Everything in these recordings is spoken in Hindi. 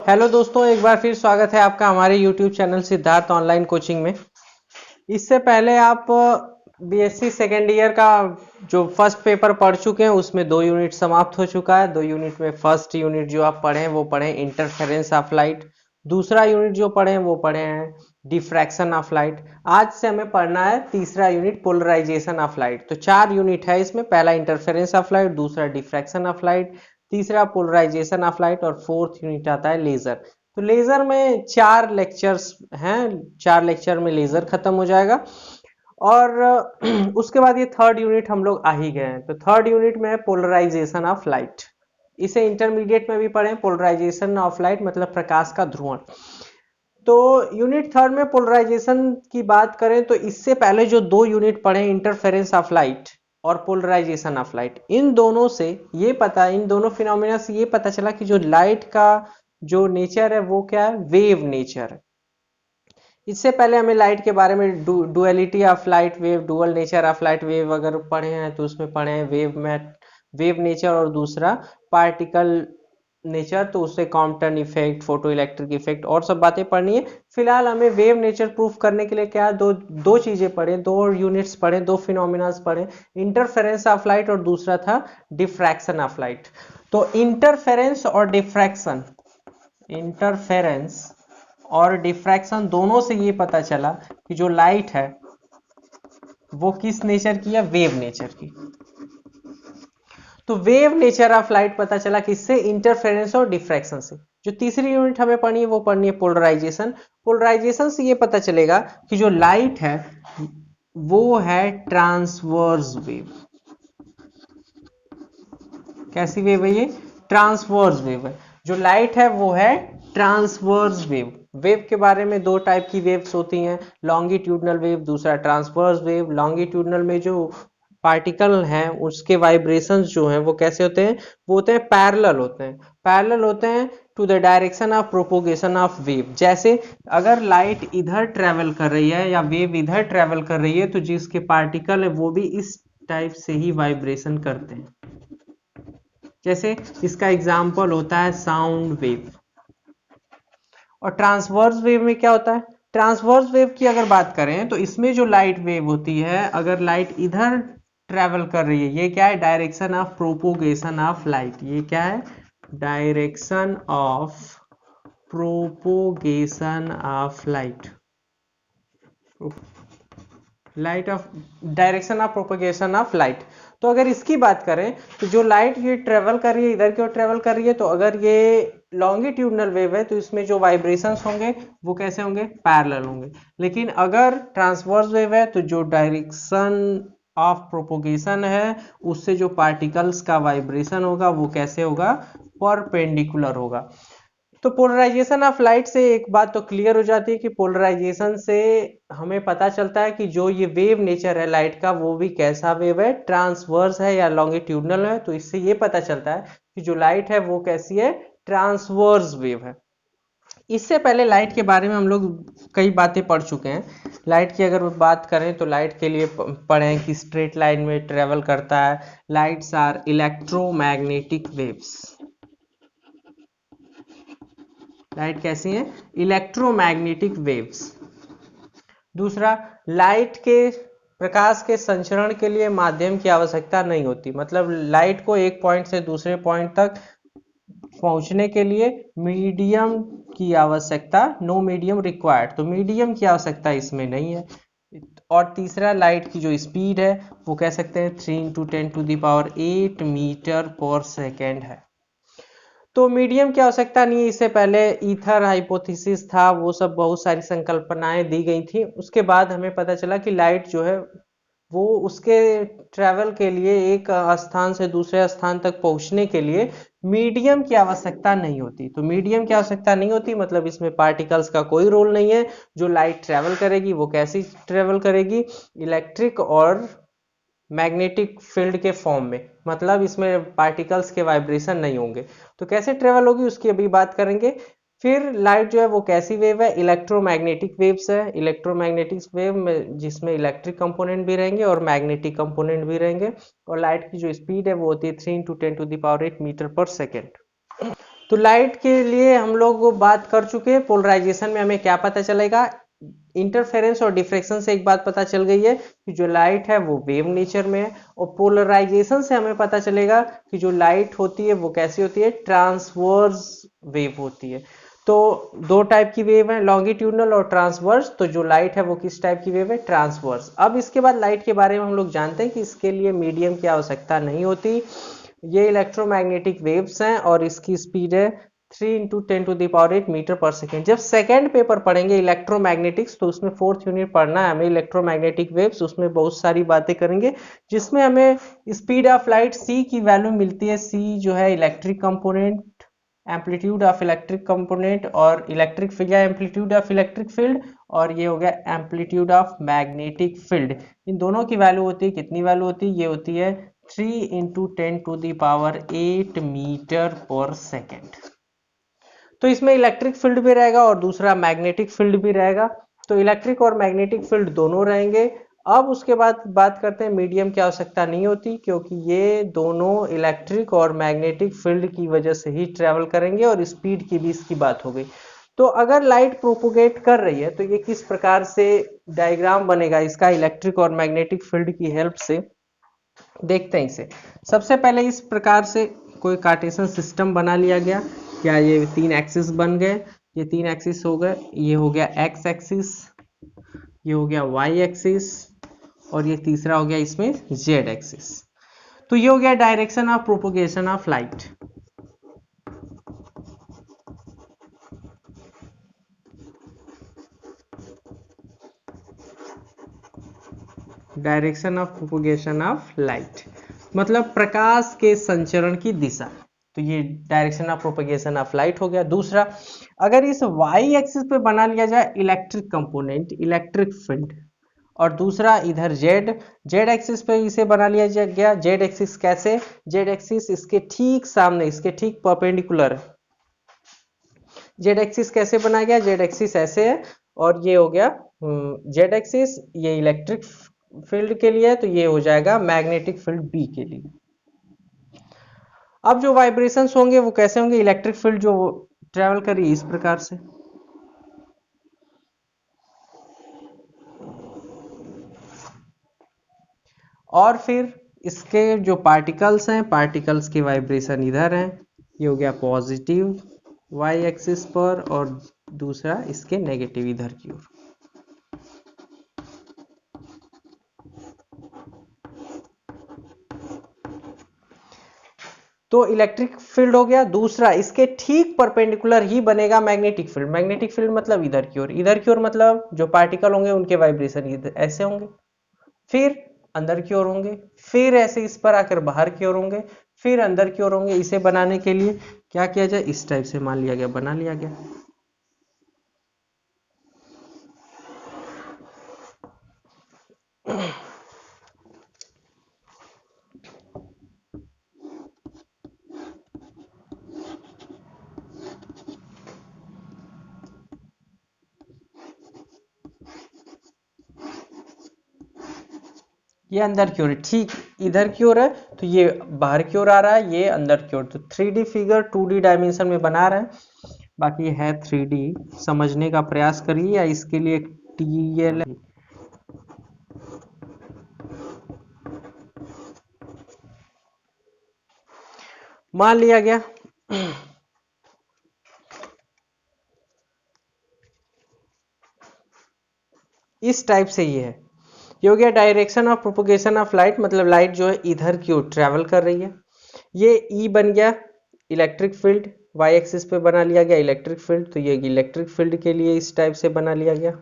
हेलो दोस्तों, एक बार फिर स्वागत है आपका हमारे YouTube channel Siddharth online coaching में। इससे पहले आप बीएससी सेकेंड ईयर का जो फर्स्ट पेपर पढ़ चुके हैं उसमें 2 यूनिट समाप्त हो चुका है। 2 यूनिट में फर्स्ट यूनिट जो आप पढ़े हैं वो पढ़े इंटरफेरेंस ऑफ लाइट। दूसरा यूनिट जो पढ़े हैं वो पढ़े हैं डिफ्रैक्शन ऑफ लाइट। आज से हमें पढ़ना है तीसरा यूनिट पोलराइजेशन ऑफ लाइट। तो 4 यूनिट है इसमें। पहला इंटरफेरेंस ऑफ लाइट, दूसरा डिफ्रैक्शन ऑफ लाइट, तीसरा पोलराइजेशन ऑफ लाइट और फोर्थ यूनिट आता है लेजर। तो लेजर में 4 लेक्चर्स हैं। 4 लेक्चर में लेजर खत्म हो जाएगा और उसके बाद ये थर्ड यूनिट हम लोग आ ही गए हैं। तो थर्ड यूनिट में है पोलराइजेशन ऑफ लाइट। इसे इंटरमीडिएट में भी पढ़े, पोलराइजेशन ऑफ लाइट मतलब प्रकाश का ध्रुवण। तो यूनिट थर्ड में पोलराइजेशन की बात करें तो इससे पहले जो 2 यूनिट पढ़े इंटरफेरेंस ऑफ लाइट और पोलराइजेशन ऑफ लाइट, इन दोनों से ये पता, इन दोनों फिनोमिना से ये पता चला कि जो लाइट का जो नेचर है वो क्या है, वेव नेचर है। इससे पहले हमें लाइट के बारे में duality of light wave, dual nature of light wave अगर पढ़े हैं तो उसमें पढ़े हैं वेव नेचर और दूसरा पार्टिकल नेचर, तो उससे Compton effect, photo electric effect और सब बातें पढ़नी है। फिलहाल हमें वेव नेचर प्रूफ करने के लिए क्या दो चीजें पढ़े, 2 यूनिट्स पढ़े, 2 फिनोमिनास पढ़े, इंटरफेरेंस ऑफ लाइट और दूसरा था डिफ्रैक्शन ऑफ लाइट। तो इंटरफेरेंस और डिफ्रैक्शन दोनों से ये पता चला कि जो लाइट है वो किस नेचर की है, वेव नेचर की। तो वेव नेचर ऑफ लाइट पता चला किससे, इंटरफेरेंस और डिफ्रैक्शन से। जो तीसरी यूनिट हमें पढ़नी है वो पढ़नी है पोलराइजेशन। पोलराइजेशन से ये पता चलेगा कि जो लाइट है वो है ट्रांसवर्स वेव। कैसी वेव है ये, ट्रांसवर्स वेव है। जो लाइट है वो है ट्रांसवर्स वेव। वेव के बारे में 2 टाइप की वेव्स होती हैं, लॉन्गिट्यूडनल वेव, दूसरा ट्रांसवर्स वेव। लॉन्गिट्यूडनल में जो पार्टिकल हैं उसके वाइब्रेशंस जो हैं वो कैसे होते हैं, वो होते हैं पैरेलल होते हैं to the direction of propagation of wave. जैसे अगर लाइट इधर ट्रेवल कर रही है या वेव इधर ट्रेवल कर रही है तो जिसके पार्टिकल है वो भी इस टाइप से ही वाइब्रेशन करते हैं। जैसे इसका एग्जाम्पल होता है साउंड वेव। और ट्रांसवर्स वेव में क्या होता है, ट्रांसवर्स वेव की अगर बात करें तो इसमें जो लाइट वेव होती है, अगर लाइट इधर ट्रेवल कर रही है, ये क्या है, direction of propagation of light. ये क्या है, direction of propagation of light, direction of propagation of light. तो अगर इसकी बात करें तो जो लाइट ये ट्रेवल कर रही है, इधर की ओर ट्रेवल कर रही है, तो अगर ये लॉन्गिट्यूडनल वेव है तो इसमें जो वाइब्रेशंस होंगे वो कैसे होंगे, पैरेलल होंगे। लेकिन अगर ट्रांसवर्स वेव है तो जो डायरेक्शन ऑफ प्रोपोगेशन है उससे जो पार्टिकल्स का वाइब्रेशन होगा वो कैसे होगा, परपेंडिकुलर होगा। तो पोलराइजेशन ऑफ लाइट से एक बात तो क्लियर हो जाती है कि पोलराइजेशन से हमें पता चलता है कि जो ये वेव नेचर है लाइट का वो भी कैसा वेव है, ट्रांसवर्स है या लॉन्गिट्यूडनल है। तो इससे ये पता चलता है कि जो लाइट है वो कैसी है, ट्रांसवर्स वेव है। इससे पहले लाइट के बारे में हम लोग कई बातें पढ़ चुके हैं। लाइट की अगर बात करें तो लाइट के लिए पढ़े हैं कि स्ट्रेट लाइन में ट्रेवल करता है। Lights are electromagnetic waves. Light कैसी है, इलेक्ट्रोमैग्नेटिक वेव्स। दूसरा, लाइट के प्रकाश के संचरण के लिए माध्यम की आवश्यकता नहीं होती। मतलब लाइट को एक पॉइंट से दूसरे पॉइंट तक पहुंचने के लिए मीडियम की आवश्यकता, नो मीडियम रिक्वायर्ड, तो मीडियम की आवश्यकता इसमें नहीं है। और तीसरा, लाइट की जो स्पीड है वो कह सकते हैं 3 × 10⁸ मीटर पर सेकेंड है। तो मीडियम की आवश्यकता नहीं है। इससे पहले ईथर हाइपोथेसिस था, वो सब बहुत सारी संकल्पनाएं दी गई थी। उसके बाद हमें पता चला कि लाइट जो है वो उसके ट्रेवल के लिए, एक स्थान से दूसरे स्थान तक पहुंचने के लिए मीडियम की आवश्यकता नहीं होती। तो मीडियम की आवश्यकता नहीं होती मतलब इसमें पार्टिकल्स का कोई रोल नहीं है। जो लाइट ट्रेवल करेगी वो कैसी ट्रेवल करेगी, इलेक्ट्रिक और मैग्नेटिक फील्ड के फॉर्म में, मतलब इसमें पार्टिकल्स के वाइब्रेशन नहीं होंगे। तो कैसे ट्रेवल होगी उसकी अभी बात करेंगे। फिर लाइट जो है वो कैसी वेव है, इलेक्ट्रोमैग्नेटिक वेव्स है। इलेक्ट्रोमैग्नेटिक वेव में जिसमें इलेक्ट्रिक कंपोनेंट भी रहेंगे और मैग्नेटिक कंपोनेंट भी रहेंगे। और लाइट की जो स्पीड है वो होती है 3 × 10⁸ मीटर पर सेकेंड। तो लाइट के लिए हम लोग बात कर चुके हैं। पोलराइजेशन में हमें क्या पता चलेगा, इंटरफेरेंस और डिफ्रेक्शन से एक बात पता चल गई है कि जो लाइट है वो वेव नेचर में है, और पोलराइजेशन से हमें पता चलेगा कि जो लाइट होती है वो कैसी होती है, ट्रांसवर्स वेव होती है। तो दो टाइप की वेव है, लॉन्गिट्यूडनल और ट्रांसवर्स। तो जो लाइट है वो किस टाइप की वेव है, ट्रांसवर्स। अब इसके बाद लाइट के बारे में हम लोग जानते हैं कि इसके लिए मीडियम की आवश्यकता नहीं होती। ये इलेक्ट्रोमैग्नेटिक वेव्स हैं और इसकी स्पीड है 3 इंटू 10⁸ मीटर पर सेकेंड। जब सेकेंड पेपर पढ़ेंगे इलेक्ट्रोमैग्नेटिक्स तो उसमें फोर्थ यूनिट पढ़ना है हमें इलेक्ट्रोमैग्नेटिक वेव्स, उसमें बहुत सारी बातें करेंगे जिसमें हमें स्पीड ऑफ लाइट सी की वैल्यू मिलती है। सी जो है electric component, amplitude of electric component, और इलेक्ट्रिक फील्ड या एम्पलीट्यूड ऑफ इलेक्ट्रिक फील्ड, और ये हो गया एम्पलीट्यूड ऑफ मैग्नेटिक फील्ड। इन दोनों की वैल्यू होती है, कितनी वैल्यू होती है, ये होती है 3 इंटू 10⁸ मीटर पर सेकेंड। तो इसमें इलेक्ट्रिक फील्ड भी रहेगा और दूसरा मैग्नेटिक फील्ड भी रहेगा। तो इलेक्ट्रिक और मैग्नेटिक फील्ड दोनों रहेंगे। अब उसके बाद बात करते हैं मीडियम की आवश्यकता नहीं होती, क्योंकि ये दोनों इलेक्ट्रिक और मैग्नेटिक फील्ड की वजह से ही ट्रेवल करेंगे, और स्पीड की भी इसकी बात हो गई। तो अगर लाइट प्रोपोगेट कर रही है तो ये किस प्रकार से डायग्राम बनेगा इसका इलेक्ट्रिक और मैग्नेटिक फील्ड की हेल्प से, देखते हैं इसे। सबसे पहले इस प्रकार से कोई कार्टेशियन सिस्टम बना लिया गया। क्या ये 3 एक्सिस बन गए, ये 3 एक्सिस हो गए, ये हो गया एक्स एक्सिस, ये हो गया वाई एक्सिस, और ये तीसरा हो गया इसमें जेड एक्सिस। तो ये हो गया direction of propagation of light. Direction of propagation of light मतलब प्रकाश के संचरण की दिशा। तो ये direction of propagation of light हो गया। दूसरा, अगर इस वाई एक्सिस पे बना लिया जाए इलेक्ट्रिक कंपोनेंट, इलेक्ट्रिक फील्ड, और दूसरा इधर जेड जेड एक्सिस पे इसे बना लिया गया। जेड एक्सिस कैसे, जेड एक्सिस इसके ठीक सामने, इसके ठीक परपेंडिकुलर। जेड एक्सिस कैसे बनाया गया, जेड एक्सिस ऐसे है, और ये हो गया जेड एक्सिस, ये इलेक्ट्रिक फील्ड के लिए है, तो ये हो जाएगा मैग्नेटिक फील्ड बी के लिए। अब जो वाइब्रेशंस होंगे वो कैसे होंगे, इलेक्ट्रिक फील्ड जो ट्रेवल करी इस प्रकार से, और फिर इसके जो पार्टिकल्स हैं, पार्टिकल्स के वाइब्रेशन इधर हैं। ये हो गया पॉजिटिव वाई एक्सिस पर, और दूसरा इसके नेगेटिव इधर की ओर। तो इलेक्ट्रिक फील्ड हो गया। दूसरा, इसके ठीक परपेंडिकुलर ही बनेगा मैग्नेटिक फील्ड। मैग्नेटिक फील्ड मतलब इधर की ओर, इधर की ओर मतलब जो पार्टिकल होंगे उनके वाइब्रेशन इधर ऐसे होंगे, फिर अंदर की ओर होंगे, फिर ऐसे इस पर आकर बाहर की ओर होंगे, फिर अंदर की ओर होंगे। इसे बनाने के लिए क्या किया जाए, इस टाइप से मान लिया गया, बना लिया गया। ये अंदर की ओर, ठीक इधर की ओर है, तो ये बाहर की ओर आ रहा है, ये अंदर की ओर। तो 3D फिगर 2D डायमेंशन में बना रहे हैं। बाकी है 3D, समझने का प्रयास करिए, या इसके लिए टीएल मान लिया गया। इस टाइप से ये है, ये हो गया direction of propagation of light, मतलब लाइट जो है इधर की ओर ट्रेवल कर रही है। ये ई बन गया इलेक्ट्रिक फील्ड, वाई एक्सिस पे बना लिया गया इलेक्ट्रिक फील्ड, तो ये इलेक्ट्रिक फील्ड के लिए इस टाइप से बना लिया गया।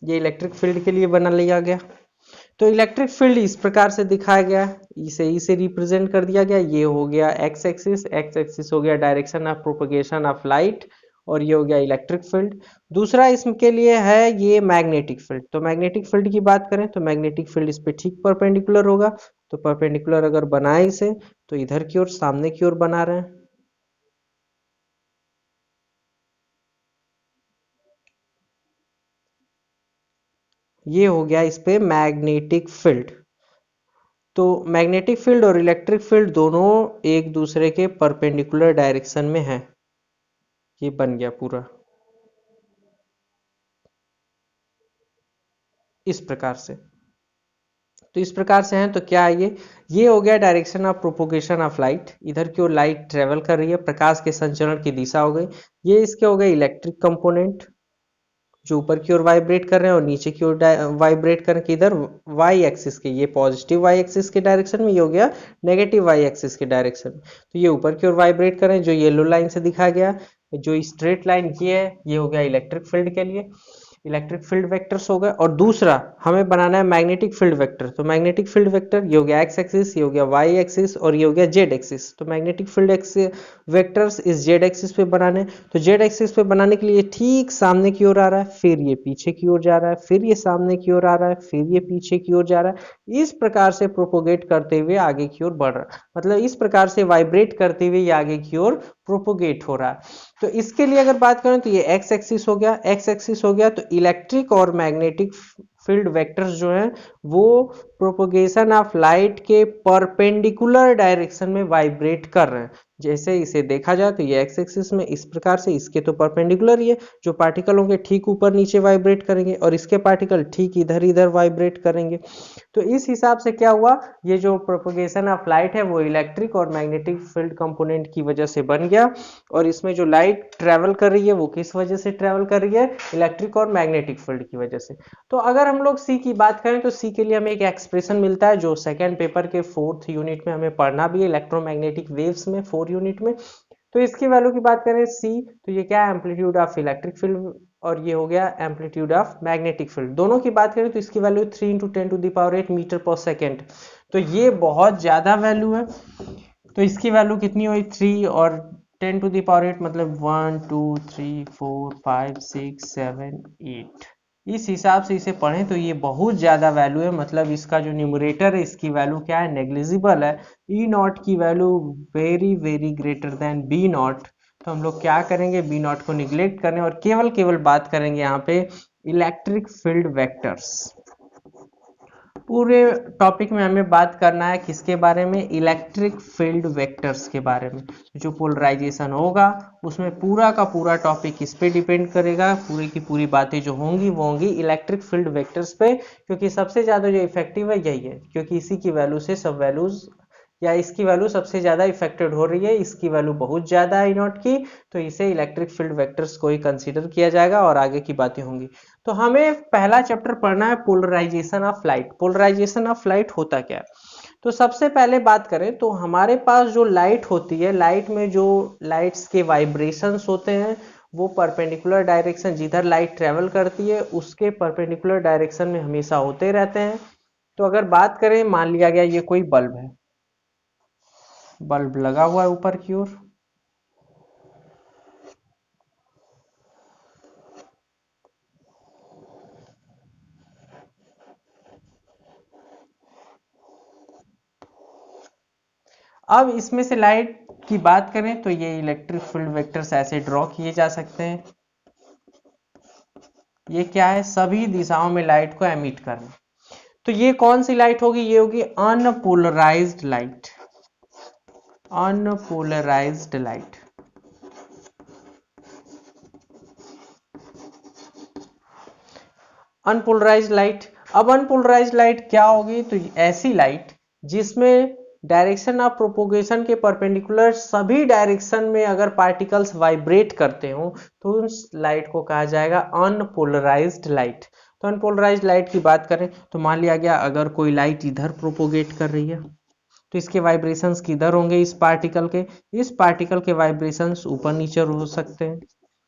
ये इलेक्ट्रिक फील्ड के लिए बना लिया गया। तो इलेक्ट्रिक फील्ड इस प्रकार से दिखाया गया, इसे रिप्रेजेंट कर दिया गया। ये हो गया एक्स एक्सिस, एक्स एक्सिस हो गया direction of propagation of light, और ये हो गया इलेक्ट्रिक फील्ड। दूसरा इसके लिए है ये मैग्नेटिक फील्ड। तो मैग्नेटिक फील्ड की बात करें तो मैग्नेटिक फील्ड इस पे ठीक परपेंडिकुलर होगा। तो परपेंडिकुलर अगर बनाए इसे, तो इधर की ओर सामने की ओर बना रहे हैं। ये हो गया इस पे मैग्नेटिक फील्ड। तो मैग्नेटिक फील्ड और इलेक्ट्रिक फील्ड दोनों एक दूसरे के परपेंडिकुलर डायरेक्शन में है। ये बन गया पूरा इस प्रकार से। तो इस प्रकार से हैं तो क्या है ये हो गया direction of propagation of light. इधर की ओर लाइट ट्रेवल कर रही है, प्रकाश के संचरण की दिशा हो गई। ये इसके हो गए इलेक्ट्रिक कंपोनेंट जो ऊपर की ओर वाइब्रेट कर रहे हैं और नीचे की ओर वाइब्रेट कर रहे हैं इधर वाई एक्सिस के, ये पॉजिटिव वाई एक्सिस के डायरेक्शन में, ये हो गया नेगेटिव वाई एक्सिस के डायरेक्शन में। तो ये ऊपर की ओर वाइब्रेट कर रहे हैं जो येलो लाइन से दिखाया गया। जो स्ट्रेट लाइन ये है ये हो गया इलेक्ट्रिक फील्ड के लिए, इलेक्ट्रिक फील्ड वेक्टर्स हो गए। और दूसरा हमें बनाना है मैग्नेटिक फील्ड वेक्टर। तो मैग्नेटिक फील्ड वेक्टर ये हो गया एक्स एक्सिस, ये हो गया वाई एक्सिस और ये हो गया जेड एक्सिस। तो मैग्नेटिक फील्ड वेक्टर्स इस जेड एक्सिस पे बनाने। तो जेड एक्सिस पे बनाने के लिए ठीक सामने की ओर आ रहा है, फिर ये पीछे की ओर जा रहा है, फिर ये सामने की ओर आ रहा है, फिर ये पीछे की ओर जा रहा है। इस प्रकार से प्रोपोगेट करते हुए आगे की ओर बढ़ रहा है, मतलब इस प्रकार से वाइब्रेट करते हुए ये आगे की ओर प्रोपोगेट हो रहा है। तो इसके लिए अगर बात करें तो ये एक्स एक्सिस हो गया, एक्स एक्सिस हो गया। तो इलेक्ट्रिक और मैग्नेटिक फील्ड वेक्टर्स जो हैं वो प्रोपोगेशन ऑफ लाइट के परपेंडिकुलर डायरेक्शन में वाइब्रेट कर रहे हैं। जैसे इसे देखा जाए तो ये एक्स एक्सिस में इस प्रकार से, इसके तो परपेंडिकुलर ही है, जो पार्टिकल होंगे ठीक ऊपर नीचे वाइब्रेट करेंगे और इसके पार्टिकल ठीक इधर इधर वाइब्रेट करेंगे। तो इस हिसाब से क्या हुआ, ये जो प्रोपोगेशन ऑफ लाइट है वो इलेक्ट्रिक और मैग्नेटिक फील्ड कंपोनेंट की वजह से बन गया। और इसमें जो लाइट ट्रेवल कर रही है वो किस वजह से ट्रेवल कर रही है, इलेक्ट्रिक और मैग्नेटिक फील्ड की वजह से। तो अगर हम लोग सी की बात करें तो सी के लिए हमें एक एक्सप्रेशन मिलता है जो सेकेंड पेपर के 4th यूनिट में हमें पढ़ना भी है, इलेक्ट्रोमैग्नेटिक वेव्स में 4 यूनिट में। तो इसकी वैल्यू की बात करें सी, तो ये क्या है, एम्पलीट्यूड ऑफ इलेक्ट्रिक फील्ड और ये हो गया एम्पलीट्यूड ऑफ मैग्नेटिक फील्ड। दोनों की बात करें तो इसकी वैल्यू 3 × 10⁸ मीटर पर सेकेंड। तो ये बहुत ज्यादा वैल्यू है। तो इसकी वैल्यू कितनी हुई 3 और 10⁸, मतलब 1 2 3 4 5 6 7 8। इस हिसाब से इसे पढ़ें तो ये बहुत ज़्यादा वैल्यू है, मतलब इसका जो न्यूमरेटर है इसकी वैल्यू क्या है, नेग्लिजिबल है। ई नॉट की value very very greater than B naught. तो हम लोग क्या करेंगे, बी नॉट को निग्लेक्ट करें और केवल बात करेंगे यहाँ पे इलेक्ट्रिक फील्ड वेक्टर्स। पूरे टॉपिक में हमें बात करना है किसके बारे में, इलेक्ट्रिक फील्ड वेक्टर्स के बारे में। जो पोलराइजेशन होगा उसमें पूरा का पूरा टॉपिक इस पे डिपेंड करेगा, पूरी की पूरी बातें जो होंगी वो होंगी इलेक्ट्रिक फील्ड वेक्टर्स पे, क्योंकि सबसे ज़्यादा जो इफेक्टिव है यही है, क्योंकि इसी की वैल्यू से सब वैल्यूज या इसकी वैल्यू सबसे ज़्यादा इफेक्टेड हो रही है, इसकी वैल्यू बहुत ज़्यादा है नॉट की, तो इसे इलेक्ट्रिक फील्ड वेक्टर्स को ही कंसीडर किया जाएगा और आगे की बातें होंगी। तो हमें पहला चैप्टर पढ़ना है polarisation of light. Polarisation of light होता क्या है, तो सबसे पहले बात करें तो हमारे पास जो लाइट होती है, लाइट में जो लाइट्स के वाइब्रेशंस होते हैं वो परपेंडिकुलर डायरेक्शन, जिधर लाइट ट्रेवल करती है उसके परपेंडिकुलर डायरेक्शन में हमेशा होते रहते हैं। तो अगर बात करें, मान लिया गया ये कोई बल्ब है, बल्ब लगा हुआ है ऊपर की ओर, अब इसमें से लाइट की बात करें तो ये इलेक्ट्रिक फील्ड वेक्टर्स ऐसे ड्रॉ किए जा सकते हैं। ये क्या है, सभी दिशाओं में लाइट को एमिट करना। तो ये कौन सी लाइट होगी, ये होगी unpolarised light, unpolarised light. Unpolarised light, अब अनपोलराइज्ड लाइट क्या होगी, तो ऐसी लाइट जिसमें डायरेक्शन ऑफ प्रोपोगेशन के परपेंडिकुलर सभी डायरेक्शन में अगर पार्टिकल्स वाइब्रेट करते हो तो उस लाइट को कहा जाएगा अनपोलराइज्ड लाइट। तो अनपोलराइज्ड लाइट की बात करें तो मान लिया गया अगर कोई लाइट इधर प्रोपोगेट कर रही है तो इसके वाइब्रेशंस किधर होंगे, इस पार्टिकल के वाइब्रेशंस ऊपर नीचे हो सकते हैं,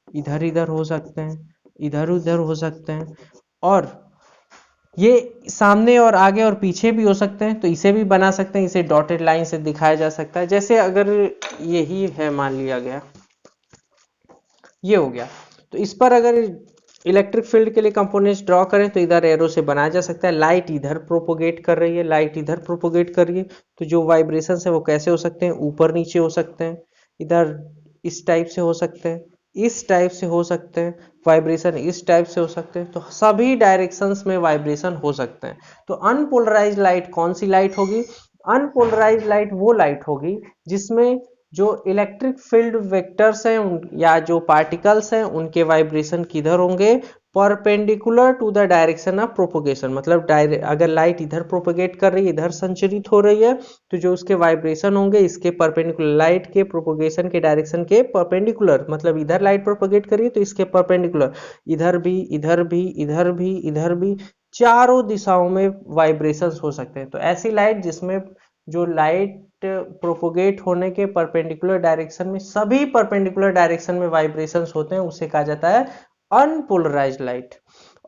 इधर इधर हो सकते हैं, इधर उधर हो सकते हैं, और ये सामने और आगे और पीछे भी हो सकते हैं। तो इसे भी बना सकते हैं, इसे डॉटेड लाइन से दिखाया जा सकता है। जैसे अगर यही है मान लिया गया, ये हो गया, तो इस पर अगर इलेक्ट्रिक फील्ड के लिए कंपोनेंट्स ड्रॉ करें तो इधर एरो से बनाया जा सकता है। लाइट इधर प्रोपोगेट कर रही है, लाइट इधर प्रोपोगेट कर रही है, तो जो वाइब्रेशंस है वो कैसे हो सकते हैं, ऊपर नीचे हो सकते हैं, इधर इस टाइप से हो सकते हैं, इस टाइप से हो सकते हैं, वाइब्रेशन इस टाइप से हो सकते हैं, तो सभी डायरेक्शंस में वाइब्रेशन हो सकते हैं। तो अनपोलराइज्ड लाइट कौन सी लाइट होगी? अनपोलराइज्ड लाइट वो लाइट होगी जिसमें जो इलेक्ट्रिक फील्ड वेक्टर्स हैं या जो पार्टिकल्स हैं उनके वाइब्रेशन किधर होंगे? Perpendicular to the direction of propagation. मतलब अगर लाइट इधर प्रोपोगेट कर रही है, इधर संचरित हो रही है, तो जो उसके वाइब्रेशन होंगे इसके परपेंडिकुलर, लाइट के प्रोपोगेशन के डायरेक्शन के परपेंडिकुलर, मतलब इधर लाइट प्रोपोगेट कर रही है तो इसके परपेंडिकुलर, इधर भी, इधर भी, इधर भी, इधर भी, चारों दिशाओं में वाइब्रेशंस हो सकते हैं। तो ऐसी लाइट जिसमें जो लाइट प्रोपोगेट होने के परपेंडिकुलर डायरेक्शन में, सभी परपेंडिकुलर डायरेक्शन में वाइब्रेशंस होते हैं, उसे कहा जाता है अनपोलराइज्ड लाइट।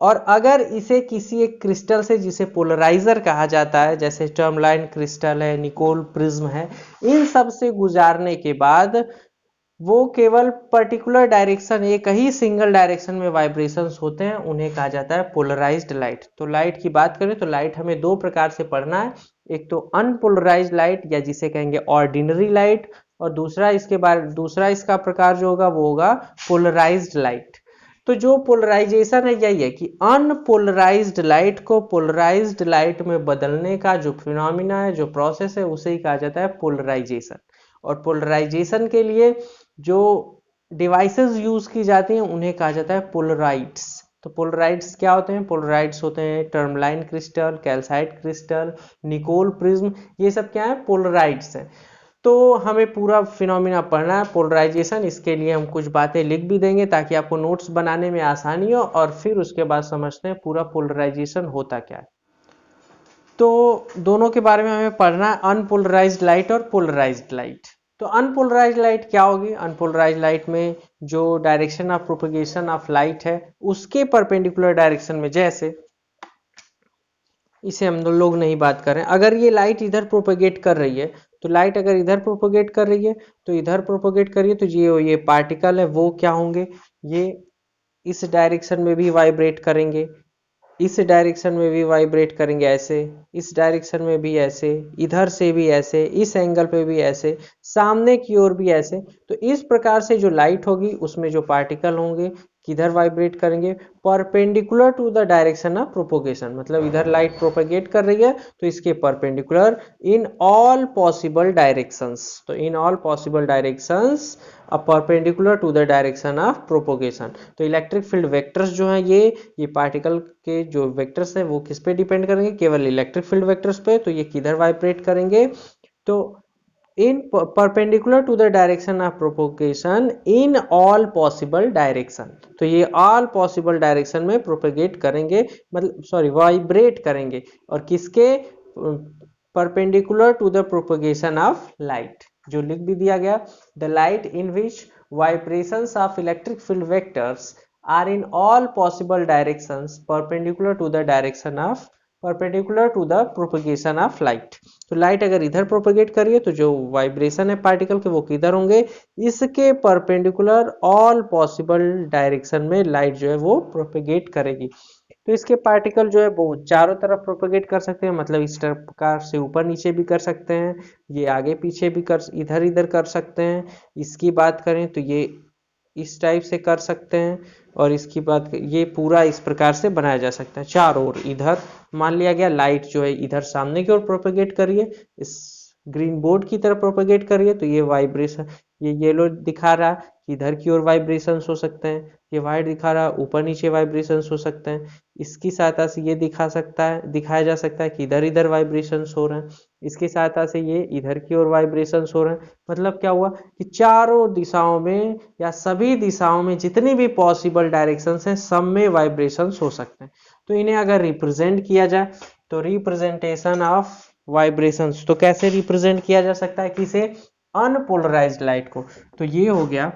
और अगर इसे किसी एक क्रिस्टल से, जिसे पोलराइजर कहा जाता है, जैसे टर्मलाइन क्रिस्टल है, निकोल प्रिज्म है, इन सब से गुजारने के बाद वो केवल पर्टिकुलर डायरेक्शन, एक ही सिंगल डायरेक्शन में वाइब्रेशंस होते हैं, उन्हें कहा जाता है पोलराइज्ड लाइट। तो लाइट की बात करें तो लाइट हमें दो प्रकार से पढ़ना है, एक तो अनपोलराइज्ड लाइट या जिसे कहेंगे ऑर्डिनरी लाइट, और दूसरा इसका प्रकार जो होगा वो होगा पोलराइज्ड लाइट। तो जो पोलराइजेशन है यही है कि अनपोलराइज्ड लाइट को पोलराइज्ड लाइट में बदलने का जो फिनोमिना है, जो प्रोसेस है, उसे ही कहा जाता है पोलराइजेशन। और पोलराइजेशन के लिए जो डिवाइसेस यूज की जाती हैं उन्हें कहा जाता है पोलराइड्स। तो पोलराइड्स क्या होते हैं? पोलराइड्स होते हैं tourmaline crystal, calcite crystal, Nicol prism, ये सब क्या है? पोलराइड्स हैं। तो हमें पूरा फिनोमिना पढ़ना है पोलराइजेशन, इसके लिए हम कुछ बातें लिख भी देंगे ताकि आपको नोट्स बनाने में आसानी हो, और फिर उसके बाद समझते हैं पूरा पोलराइजेशन होता क्या है। तो दोनों के बारे में हमें पढ़ना है, अनपोलराइज्ड लाइट और पोलराइज्ड लाइट। तो अनपोलराइज्ड लाइट क्या होगी? अनपोलराइज्ड लाइट में जो direction of propagation of light है उसके परपेंडिकुलर डायरेक्शन में, जैसे इसे हम लोग नहीं बात कर रहे हैं, अगर ये लाइट इधर प्रोपगेट कर रही है, तो लाइट अगर इधर प्रोपगेट कर रही है तो इधर प्रोपगेट कर रही है, तो ये पार्टिकल है वो क्या होंगे? ये इस डायरेक्शन में भी वाइब्रेट करेंगे, इस डायरेक्शन में भी वाइब्रेट करेंगे ऐसे, इस डायरेक्शन में भी ऐसे, इधर से भी ऐसे, इस एंगल पे भी ऐसे, सामने की ओर भी ऐसे। तो इस प्रकार से जो लाइट होगी उसमें जो पार्टिकल होंगे किधर वाइब्रेट करेंगे? Perpendicular to the direction of propagation. मतलब इधर लाइट प्रोपोगेट कर रही है तो इसके perpendicular in all possible directions. तो in all possible directions perpendicular to the direction of propagation. तो इलेक्ट्रिक फील्ड वेक्टर्स जो हैं ये पार्टिकल के जो वेक्टर्स हैं वो किस पे डिपेंड करेंगे? केवल इलेक्ट्रिक फील्ड वेक्टर्स पे। तो ये किधर वाइब्रेट करेंगे? तो in perpendicular to the direction of propagation in all possible direction. तो ये ऑल पॉसिबल डायरेक्शन में प्रोपेगेट करेंगे, मतलब सॉरी वाइब्रेट करेंगे, और किसके? Perpendicular to the propagation of light. जो लिख भी दिया गया, the light in which vibrations of electric field vectors are in all possible directions perpendicular to the direction of perpendicular to the propagation of light. तो लाइट अगर इधर प्रोपेगेट करिए तो जो वाइब्रेशन है पार्टिकल के वो किधर होंगे? इसके परपेंडिकुलर ऑल पॉसिबल डायरेक्शन में लाइट जो है वो प्रोपेगेट करेगी। तो इसके पार्टिकल जो है वो चारों तरफ प्रोपेगेट कर सकते हैं, मतलब इस प्रकार से ऊपर नीचे भी कर सकते हैं, ये आगे पीछे भी कर, इधर इधर कर सकते हैं। इसकी बात करें तो ये इस टाइप से कर सकते हैं, और इसकी बात ये पूरा इस प्रकार से बनाया जा सकता है चारों ओर। इधर मान लिया गया लाइट जो है इधर सामने की ओर प्रोपेगेट करिए, इस ग्रीन बोर्ड की तरफ प्रोपेगेट करिए, तो ये वाइब्रेशन, ये येलो दिखा रहा कि इधर की ओर वाइब्रेशंस हो सकते हैं, ये वाइट दिखा रहा ऊपर नीचे वाइब्रेशंस हो सकते हैं। इसकी सहायता से ये दिखाया जा सकता है कि इधर इधर वाइब्रेशंस हो रहे हैं, इसकी सहायता से ये इधर की ओर वाइब्रेशंस हो रहे हैं। मतलब क्या हुआ कि चारों दिशाओं में या सभी दिशाओं में जितनी भी पॉसिबल डायरेक्शंस हैं सब में वाइब्रेशंस हो सकते हैं। तो इन्हें अगर रिप्रेजेंट किया जाए तो रिप्रेजेंटेशन ऑफ वाइब्रेशंस, तो कैसे रिप्रेजेंट किया जा सकता है किसे? अनपोलराइज्ड लाइट को। तो ये हो गया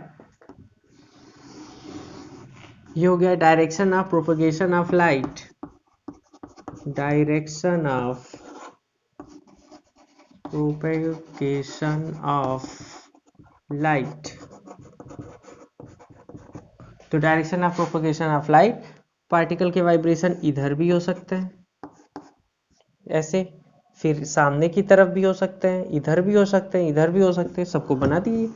direction of propagation of light, direction of propagation of light. तो direction of propagation of light, particle के वाइब्रेशन इधर भी हो सकते हैं ऐसे, फिर सामने की तरफ भी हो सकते हैं, इधर भी हो सकते हैं, इधर भी हो सकते हैं, सबको बना दिए।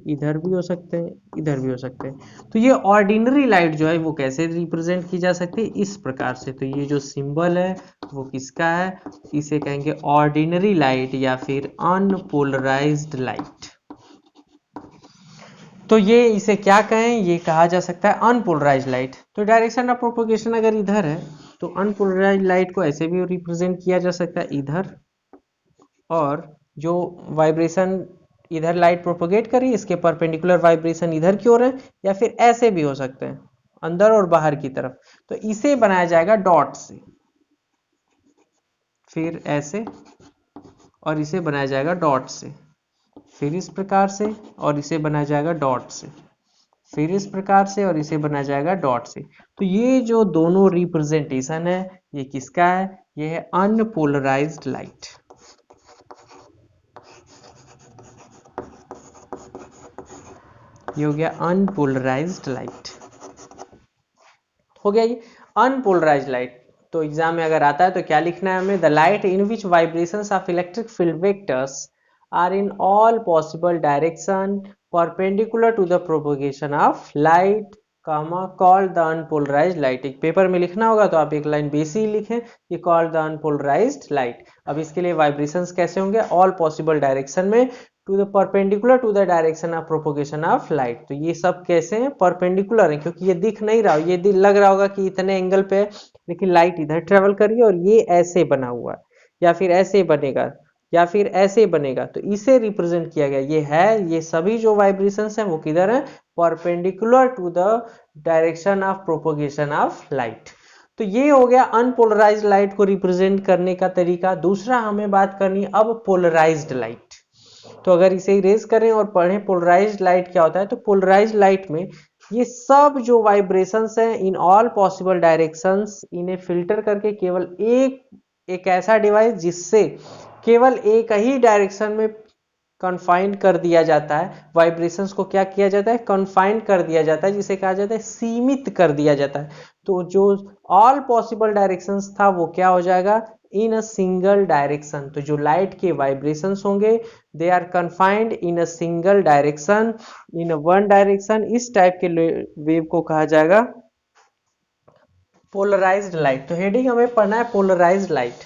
इधर भी हो सकते हैं, इधर भी हो सकते हैं। तो ये ऑर्डिनरी लाइट जो है वो कैसे रिप्रेजेंट की जा सकती है, इस प्रकार से। तो ये जो सिंबल है वो किसका है, इसे कहेंगे ऑर्डिनरी लाइट या फिर अनपोलराइज्ड लाइट। तो ये इसे क्या कहें, ये कहा जा सकता है अनपोलराइज्ड लाइट। तो डायरेक्शन ऑफ प्रोपोगेशन अगर इधर है तो अनपोलराइज्ड लाइट को ऐसे भी रिप्रेजेंट किया जा सकता है, इधर, और जो वाइब्रेशन इधर लाइट प्रोपोगेट करी इसके परपेंडिकुलर वाइब्रेशन इधर की ओर है, या फिर ऐसे भी हो सकते हैं अंदर और बाहर की तरफ। तो इसे बनाया जाएगा डॉट से, फिर ऐसे, और इसे बनाया जाएगा डॉट से, फिर इस प्रकार से, और इसे बनाया जाएगा डॉट से, फिर इस प्रकार से, और इसे बनाया जाएगा डॉट से। तो ये जो दोनों रिप्रेजेंटेशन है ये किसका है, ये है अनपोलराइज्ड लाइट। ये हो गया अनपोलराइज्ड लाइट, हो गया ये अनपोलराइज्ड लाइट। तो एग्जाम में अगर आता है तो क्या लिखना है हमें, the light in which vibrations of electric field vectors are in all possible direction perpendicular to the propagation of light, comma called the unpolarised light. एक पेपर में लिखना होगा तो आप एक लाइन बेसी लिखें, ये कॉल्ड द अनपोलराइज्ड लाइट। अब इसके लिए वाइब्रेशंस कैसे होंगे, ऑल पॉसिबल डायरेक्शन में to the perpendicular to the direction of propagation of light. तो ये सब कैसे हैं, परपेंडिकुलर है, क्योंकि ये दिख नहीं रहा, ये लग रहा होगा कि इतने एंगल पे है, लेकिन लाइट इधर ट्रेवल करिए और ये ऐसे बना हुआ है, या फिर ऐसे बनेगा, या फिर ऐसे बनेगा, तो इसे रिप्रेजेंट किया गया। ये है, ये सभी जो वाइब्रेशंस हैं वो किधर है, perpendicular to the direction of propagation of light. तो ये हो गया अनपोलराइज्ड लाइट को रिप्रेजेंट करने का तरीका। दूसरा हमें बात करनी है अब पोलराइज्ड लाइट। तो अगर इसे इरेज करें और पढ़ें पोलराइज्ड लाइट क्या होता है, तो पोलराइज्ड लाइट में ये सब जो वाइब्रेशंस हैं इन ऑल पॉसिबल डायरेक्शंस, इन्हें फिल्टर करके केवल एक ऐसा डिवाइस जिससे केवल एक ही डायरेक्शन में कन्फाइंड कर दिया जाता है, वाइब्रेशंस को क्या किया जाता है, कन्फाइंड कर दिया जाता है, जिसे कहा जाता है सीमित कर दिया जाता है। तो जो ऑल पॉसिबल डायरेक्शंस था वो क्या हो जाएगा, इन अ सिंगल डायरेक्शन। तो जो लाइट के वाइब्रेशंस होंगे they are confined in a single direction, in one direction. इस टाइप के वेव को कहा जाएगा पोलराइज्ड लाइट। तो हेडिंग हमें पढ़ना है पोलराइज्ड लाइट।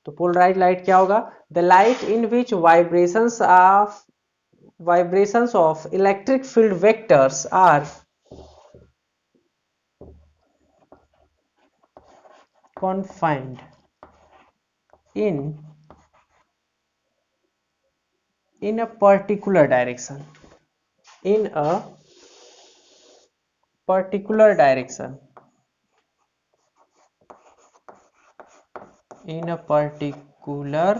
तो पोलराइज्ड लाइट क्या होगा, the light in which vibrations of electric field vectors are confined in a particular direction, in a particular direction, in a particular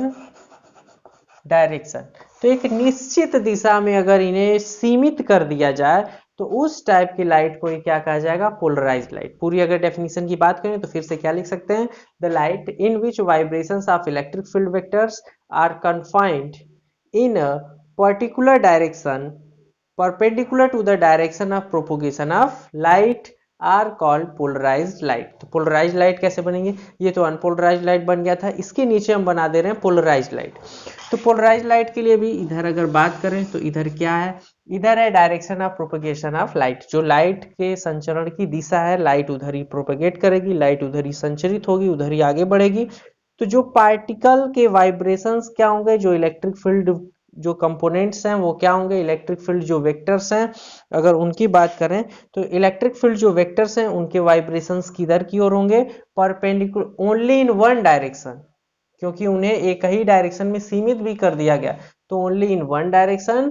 direction. तो एक निश्चित दिशा में अगर इन्हें सीमित कर दिया जाए तो उस टाइप की लाइट को क्या कहा जाएगा, पोलराइज्ड लाइट। पूरी अगर डेफिनेशन की बात करें तो फिर से क्या लिख सकते हैं, the light in which vibrations of electric field vectors are confined in a particular direction perpendicular to the direction of propagation of light are called polarised light. तो पोलराइज्ड लाइट कैसे बनेंगे, ये तो अनपोलराइज्ड लाइट बन गया था, इसके नीचे हम बना दे रहे हैं पोलराइज्ड लाइट। तो पोलराइज्ड लाइट के लिए भी इधर अगर बात करें तो इधर क्या है, इधर है direction of propagation of light. जो लाइट के संचरण की दिशा है, लाइट उधर ही प्रोपगेट करेगी, लाइट उधर ही संचरित होगी, उधर ही आगे बढ़ेगी। तो जो पार्टिकल के वाइब्रेशंस क्या होंगे, जो इलेक्ट्रिक फील्ड जो कंपोनेंट्स हैं वो क्या होंगे, इलेक्ट्रिक फील्ड जो वेक्टर्स हैं अगर उनकी बात करें तो इलेक्ट्रिक फील्ड जो वेक्टर्स हैं उनके वाइब्रेशंस किधर की ओर होंगे, perpendicular only in one direction, क्योंकि उन्हें एक ही डायरेक्शन में सीमित भी कर दिया गया। तो only in one direction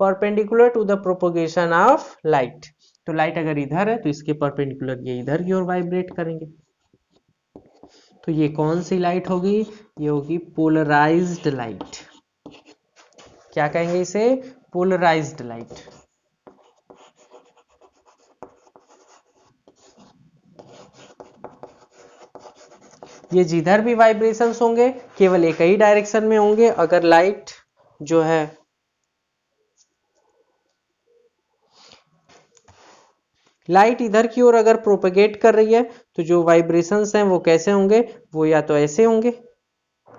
perpendicular to the propagation of light. तो लाइट अगर इधर है तो इसके परपेंडिकुलर ये इधर की ओर वाइब्रेट करेंगे। तो ये कौन सी लाइट होगी, ये होगी पोलराइज्ड लाइट। क्या कहेंगे इसे, पोलराइज्ड लाइट। ये जिधर भी वाइब्रेशंस होंगे केवल एक ही डायरेक्शन में होंगे। अगर लाइट जो है लाइट इधर की ओर अगर प्रोपेगेट कर रही है तो जो वाइब्रेशंस हैं वो कैसे होंगे, वो या तो ऐसे होंगे,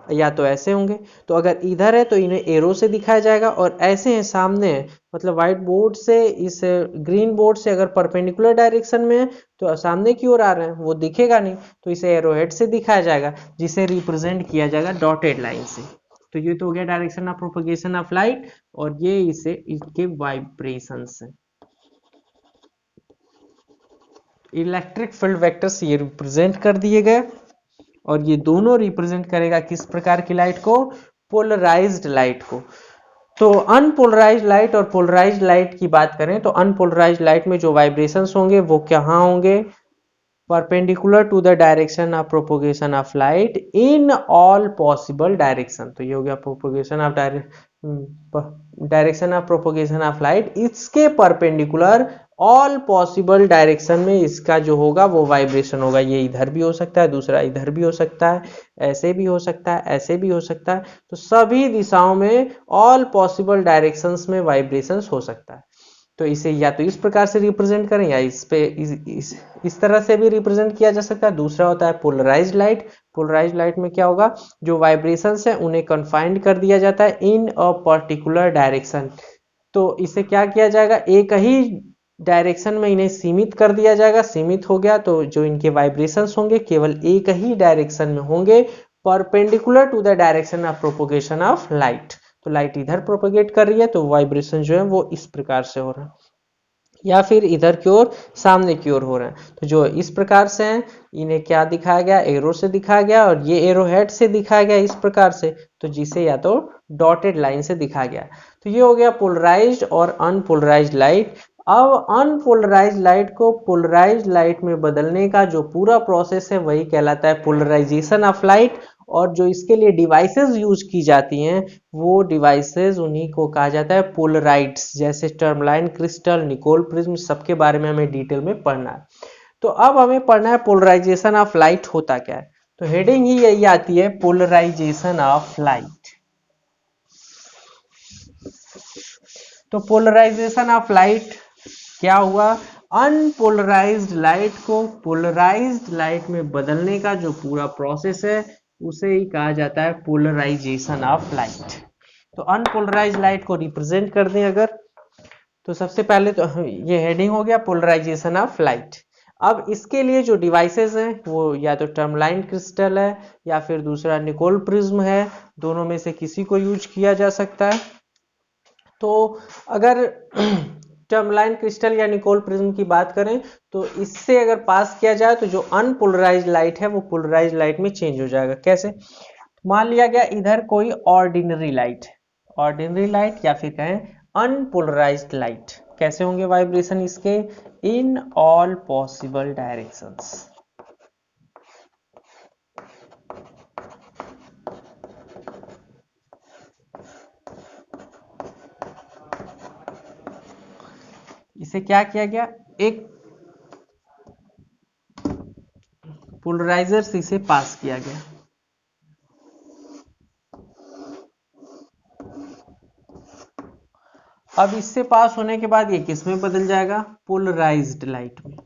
या तो ऐसे होंगे। तो अगर इधर है तो इन्हें एरो से दिखाया जाएगा, और ऐसे हैं सामने है, मतलब व्हाइट बोर्ड से इस ग्रीन बोर्ड से अगर परपेंडिकुलर डायरेक्शन में है तो सामने की ओर आ रहे हैं, वो दिखेगा नहीं, तो इसे एरो हेड से दिखाया जाएगा, जिसे रिप्रेजेंट किया जाएगा डॉटेड लाइन से। तो ये तो हो गया direction of propagation of light, और ये इसे इसके वाइब्रेशन से। इलेक्ट्रिक फील्ड वेक्टर्स ये रिप्रेजेंट कर दिए गए, और ये दोनों रिप्रेजेंट करेगा किस प्रकार की लाइट को? पोलराइज्ड लाइट को। तो अनपोलराइज्ड लाइट और पोलराइज्ड लाइट की बात करें तो अनपोलराइज्ड लाइट में जो वाइब्रेशंस होंगे वो कहाँ होंगे? Perpendicular to the direction of propagation of light in all possible direction. तो ये हो गया propagation of direction of propagation of light, इसके परपेंडिकुलर ऑल पॉसिबल डायरेक्शन में इसका जो होगा वो वाइब्रेशन होगा। ये इधर भी हो सकता है, दूसरा इधर भी हो सकता है, ऐसे भी हो सकता है, ऐसे भी हो सकता है। तो सभी दिशाओं में ऑल पॉसिबल डायरेक्शंस में वाइब्रेशंस हो सकता है। तो इसे या तो इस प्रकार से रिप्रेजेंट करें या इस तरह से भी रिप्रेजेंट किया जा सकता है। दूसरा होता है पोलराइज्ड लाइट। पोलराइज्ड लाइट में क्या होगा? जो वाइब्रेशंस है उन्हें कन्फाइंड कर दिया जाता है इन अ पर्टिकुलर डायरेक्शन। तो इसे क्या किया जाएगा? एक ही डायरेक्शन में इन्हें सीमित कर दिया जाएगा। सीमित हो गया तो जो इनके वाइब्रेशंस होंगे केवल एक ही डायरेक्शन में होंगे, perpendicular to the direction of propagation of light. तो लाइट इधर प्रोपोगेट कर रही है तो वाइब्रेशन जो है वो इस प्रकार से हो रहा है, या फिर इधर की ओर सामने की ओर हो रहे हैं। तो जो इस प्रकार से हैं इन्हें क्या दिखाया गया? एरो से दिखाया गया, और ये एरो हेड से दिखाया गया इस प्रकार से, तो जिसे या तो डॉटेड लाइन से दिखाया गया। तो ये हो गया पोलराइज्ड और अनपोलराइज्ड लाइट। अब अनपोलराइज्ड लाइट को पोलराइज्ड लाइट में बदलने का जो पूरा प्रोसेस है वही कहलाता है पोलराइजेशन ऑफ लाइट, और जो इसके लिए डिवाइसेस यूज की जाती हैं वो डिवाइसेस उन्हीं को कहा जाता है पोलराइड्स, जैसे टर्मलाइन क्रिस्टल, निकोल प्रिज्म, सबके बारे में हमें डिटेल में पढ़ना है। तो अब हमें पढ़ना है पोलराइजेशन ऑफ लाइट होता क्या है। तो हेडिंग ही यही आती है, पोलराइजेशन ऑफ लाइट। तो पोलराइजेशन ऑफ लाइट क्या हुआ? अनपोलराइज्ड लाइट को पोलराइज्ड लाइट में बदलने का जो पूरा प्रोसेस है उसे ही कहा जाता है पोलराइजेशन ऑफ लाइट। तो अनपोलराइज्ड लाइट को रिप्रेजेंट कर दें अगर, तो सबसे पहले तो ये हेडिंग हो गया पोलराइजेशन ऑफ लाइट। अब इसके लिए जो डिवाइसेस हैं वो या तो टर्मलाइन क्रिस्टल है या फिर दूसरा निकोल प्रिज्म है, दोनों में से किसी को यूज किया जा सकता है। तो अगर टर्मलाइन क्रिस्टल या निकोल प्रिज्म की बात करें तो इससे अगर पास किया जाए तो जो अनपोलराइज्ड लाइट है वो पोलराइज्ड लाइट में चेंज हो जाएगा। कैसे? मान लिया गया इधर कोई ऑर्डिनरी लाइट, ऑर्डिनरी लाइट या फिर कहें अनपोलराइज्ड लाइट, कैसे होंगे वाइब्रेशन इसके? इन ऑल पॉसिबल डायरेक्शंस। इसे क्या किया गया? एक पोलराइजर से इसे पास किया गया। अब इससे पास होने के बाद ये किस में बदल जाएगा? पोलराइज्ड लाइट में।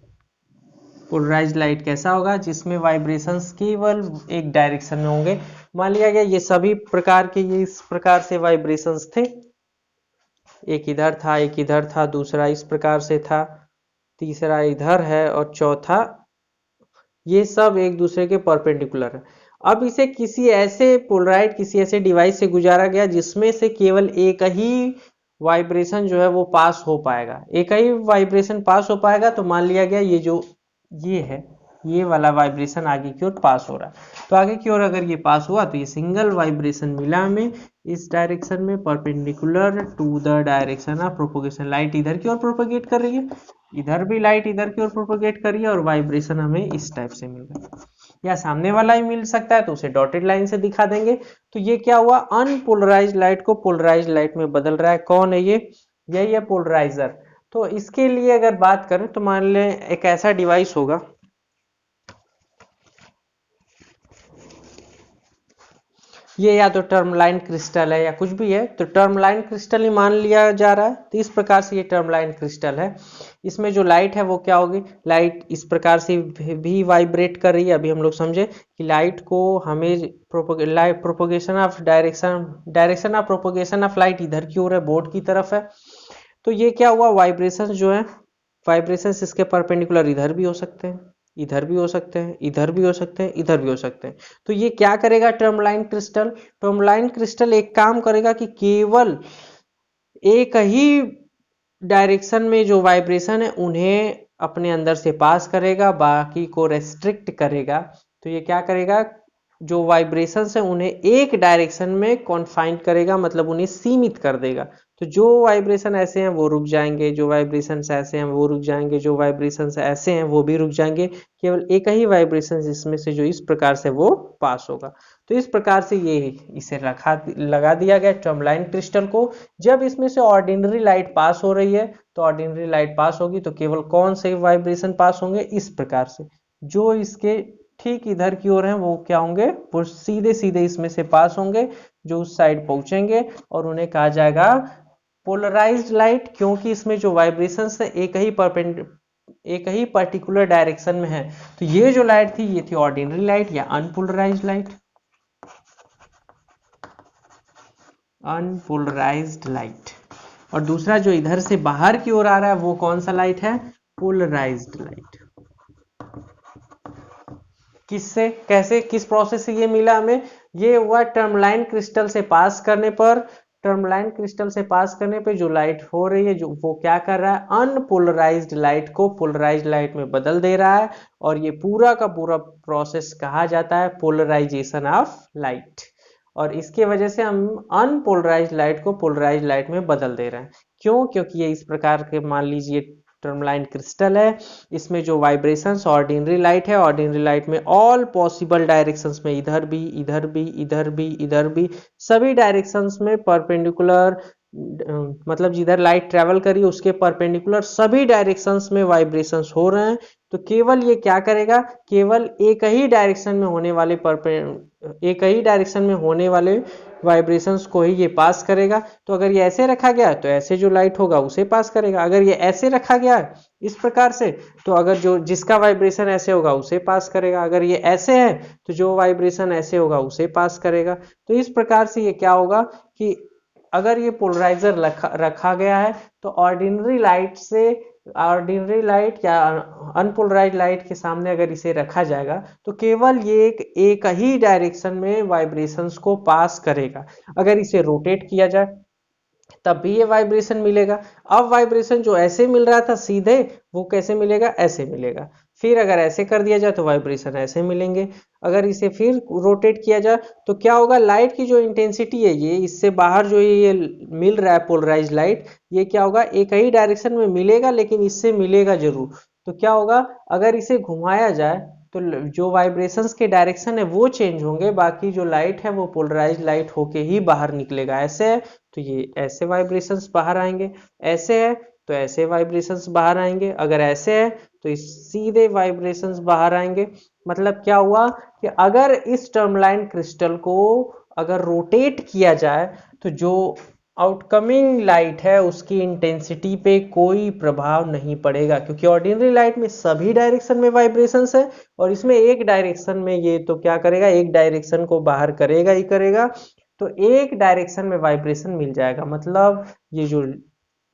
पोलराइज्ड लाइट कैसा होगा? जिसमें वाइब्रेशंस केवल एक डायरेक्शन में होंगे। मान लिया गया ये सभी प्रकार के ये इस प्रकार से वाइब्रेशंस थे, एक इधर था, एक इधर था, दूसरा इस प्रकार से था, तीसरा इधर है और चौथा, ये सब एक दूसरे के परपेंडिकुलर है। अब इसे किसी ऐसे पोलराइड, किसी ऐसे डिवाइस से गुजारा गया जिसमें से केवल एक ही वाइब्रेशन जो है वो पास हो पाएगा, एक ही वाइब्रेशन पास हो पाएगा। तो मान लिया गया ये जो ये है, ये वाला वाइब्रेशन आगे की ओर पास हो रहा है। तो आगे की ओर अगर ये पास हुआ तो ये सिंगल वाइब्रेशन मिला हमें इस डायरेक्शन में, perpendicular to the direction of propagation. Light इधर की ओर प्रोपोगेट कर रही है, इधर भी लाइट इधर की ओर प्रोपोगेट कर रही है, और वाइब्रेशन हमें इस टाइप से मिल रहा है। या सामने वाला ही मिल सकता है तो उसे डॉटेड लाइन से दिखा देंगे। तो ये क्या हुआ? अनपोलराइज्ड लाइट को पोलराइज्ड लाइट में बदल रहा है। कौन है ये? यही है पोलराइजर। तो इसके लिए अगर बात करें तो मान लें एक ऐसा डिवाइस होगा, ये या तो टर्मलाइन क्रिस्टल है या कुछ भी है, तो टर्मलाइन क्रिस्टल ही मान लिया जा रहा है। तो इस प्रकार से ये टर्मलाइन क्रिस्टल है। इसमें जो लाइट है वो क्या होगी, लाइट इस प्रकार से भी वाइब्रेट कर रही है। अभी हम लोग समझे कि लाइट को हमें propagation of direction of propagation of light इधर की ओर है, बोर्ड की तरफ है। तो ये क्या हुआ, वाइब्रेशन जो है, वाइब्रेशंस इसके परपेंडिकुलर इधर भी हो सकते हैं, इधर भी हो सकते हैं, इधर भी हो सकते हैं, इधर भी हो सकते हैं। तो ये क्या करेगा टर्मलाइन क्रिस्टल, टर्मलाइन क्रिस्टल एक काम करेगा कि केवल एक ही डायरेक्शन में जो वाइब्रेशन है उन्हें अपने अंदर से पास करेगा, बाकी को रेस्ट्रिक्ट करेगा। तो ये क्या करेगा, जो वाइब्रेशंस है उन्हें एक डायरेक्शन में कॉन्फाइंड करेगा, मतलब उन्हें सीमित कर देगा। तो जो वाइब्रेशन ऐसे हैं वो रुक जाएंगे, जो वाइब्रेशंस ऐसे हैं वो रुक जाएंगे, जो वाइब्रेशंस ऐसे हैं वो भी रुक जाएंगे। केवल एक ही वाइब्रेशन इसमें से जो इस प्रकार से वो पास होगा। तो इस प्रकार से ये इसे लगा दिया गया टर्मलाइन क्रिस्टल को। जब इसमें से ऑर्डिनरी लाइट पास हो रही है तो ऑर्डिनरी लाइट पास होगी तो केवल कौन से वाइब्रेशन पास होंगे, इस प्रकार से जो इसके ठीक इधर की ओर हैं वो क्या होंगे, वो सीधे सीधे इसमें से पास होंगे, जो उस साइड पहुंचेंगे और उन्हें कहा जाएगा पोलराइज्ड लाइट, क्योंकि इसमें जो वाइब्रेशंस है एक ही पर्टिकुलर डायरेक्शन में है। तो ये जो लाइट थी ये थी ऑर्डिनरी लाइट या अनपोलराइज्ड लाइट, अनपोलराइज्ड लाइट। और दूसरा जो इधर से बाहर की ओर आ रहा है वो कौन सा लाइट है, पोलराइज्ड लाइट। किससे, कैसे, किस प्रोसेस से ये मिला हमें, ये हुआ टर्मलाइन क्रिस्टल से पास करने पर। टर्मलाइन क्रिस्टल से पास करने पे जो लाइट हो रही है, जो वो क्या कर रहा है, अनपोलराइज्ड लाइट को पोलराइज्ड लाइट में बदल दे रहा है। और ये पूरा का पूरा प्रोसेस कहा जाता है पोलराइजेशन ऑफ लाइट। और इसके वजह से हम अनपोलराइज्ड लाइट को पोलराइज्ड लाइट में बदल दे रहे हैं। क्यों, क्योंकि ये इस प्रकार के मान लीजिए टर्मलाइन क्रिस्टल है, इसमें जो वाइब्रेशंस ऑर्डिनरी लाइट है, ऑर्डिनरी लाइट में ऑल पॉसिबल डायरेक्शंस में, इधर भी, इधर भी, इधर भी, इधर भी, सभी डायरेक्शंस में परपेंडिकुलर, मतलब जिधर लाइट ट्रेवल करी उसके परपेंडिकुलर सभी डायरेक्शंस में वाइब्रेशंस हो रहे हैं। तो केवल ये क्या करेगा, केवल एक ही डायरेक्शन में होने वाले वाइब्रेशंस को ही ये पास करेगा। तो अगर ये ऐसे रखा गया तो ऐसे जो लाइट होगा उसे पास करेगा, अगर ये ऐसे रखा गया इस प्रकार से तो अगर जो जिसका वाइब्रेशन ऐसे होगा उसे पास करेगा, अगर ये ऐसे है तो जो वाइब्रेशन ऐसे होगा उसे पास करेगा। तो इस प्रकार से ये क्या होगा कि अगर ये पोलराइजर रखा गया है तो ऑर्डिनरी लाइट या अनपोलराइज्ड लाइट के सामने अगर इसे रखा जाएगा तो केवल ये एक ही डायरेक्शन में वाइब्रेशंस को पास करेगा। अगर इसे रोटेट किया जाए तब भी ये वाइब्रेशन मिलेगा। अब वाइब्रेशन जो ऐसे मिल रहा था सीधे, वो कैसे मिलेगा, ऐसे मिलेगा। फिर अगर ऐसे कर दिया जाए तो वाइब्रेशन ऐसे मिलेंगे। अगर इसे फिर रोटेट किया जाए तो क्या होगा, लाइट की जो इंटेंसिटी है ये इससे बाहर जो ये मिल रहा है पोलराइज लाइट, ये क्या होगा, एक ही डायरेक्शन में मिलेगा लेकिन इससे मिलेगा जरूर। तो क्या होगा, अगर इसे घुमाया जाए तो जो वाइब्रेशंस के डायरेक्शन है वो चेंज होंगे, बाकी जो लाइट है वो पोलराइज लाइट होके ही बाहर निकलेगा। ऐसे है तो ये ऐसे वाइब्रेशंस बाहर आएंगे, ऐसे है तो ऐसे वाइब्रेशंस बाहर आएंगे, अगर ऐसे है तो इस सीधे वाइब्रेशंस बाहर आएंगे। मतलब क्या हुआ कि अगर इस टर्मलाइन क्रिस्टल को अगर रोटेट किया जाए तो जो आउटकमिंग लाइट है उसकी इंटेंसिटी पे कोई प्रभाव नहीं पड़ेगा, क्योंकि ऑर्डिनरी लाइट में सभी डायरेक्शन में वाइब्रेशंस है और इसमें एक डायरेक्शन में ये तो क्या करेगा, एक डायरेक्शन को बाहर करेगा ही करेगा। तो एक डायरेक्शन में वाइब्रेशन मिल जाएगा, मतलब ये जो